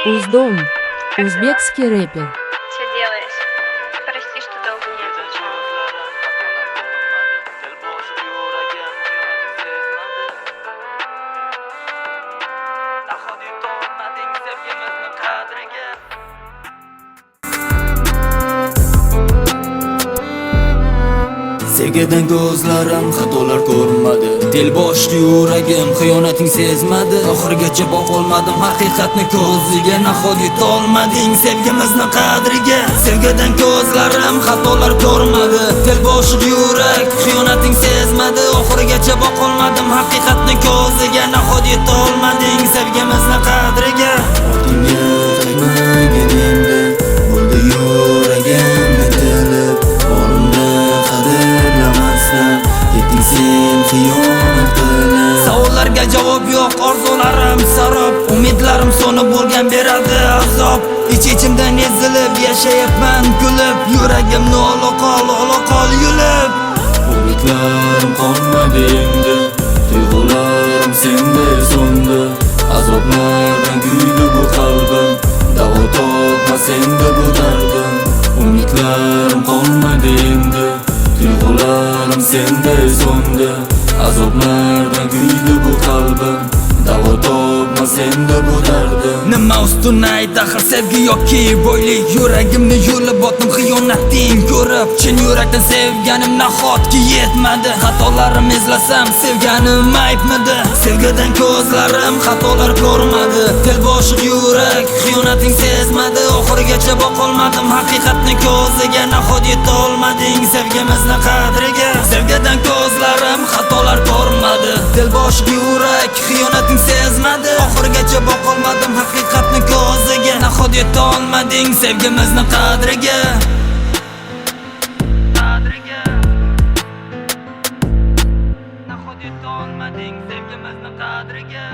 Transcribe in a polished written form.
Уздом. Узбекский рэпер. Что делаешь? Прости, что долго не отвечала. Sevgidan ko'zlarim xatolar ko'rmadi. Del boshli yuragim xiyonating sezmadi. Oxirigacha boqolmadim haqiqatni ko'ziga. Nahot yetolmading sevgimizni qadriga. Sevgidan ko'zlarim xatolar ko'rmadi. Del boshli yurak xiyonating sezmadi. Oxirigacha boqolmadim haqiqatni ko'ziga. Nahot yetolmading sevgimizni qadriga. Otingga tegmagin endi. Bo'ldi yuragim metilib. Ketding sen xiyonat qilib. Savollarga javob yo'q, orzularim sarob. Umidlarim so'nib bo'lgan beradi azob. Ich-ichimdan ezilib yashayapman kulib. Yuragimni ola qol yulib. Umidlarim qolmadi endi. Tuyg'ularim senda so'ndi. Azoblardan kuydi bu qalbim. Davo topmas endi bu dardim. Umidlarim qolmadi endi. Tuyg'ularim senda so'ndi. Azoblardan kuydi bu qalbim. Davo topmas endi bu dardim. Nima ustun ayt axir sevgi yoki boylik. Yuragimni yulib otdim xiyonating ko'rib. Chin yurakdan sevganim nahotki yetmadi. Xatolarim izlasam sevganim aytmadi. Sevgidan ko'zlarim xatolar ko'rmadi. Del boshiq yurak xiyonating sezmadi. Oxirigacha boqolmadim haqiqatni ko'ziga. Nahot yetolmading sevgimizni qadriga. Sevgidan ko'zlarim xatolar ko'rmadi. Del boshiq yurak xiyonating sezmadi. Oxirigacha boqolmadim haqiqatni ko'ziga. Nahot yetolmading sevgimizni qadriga. Nahot yetolmading sevgimizni qadriga.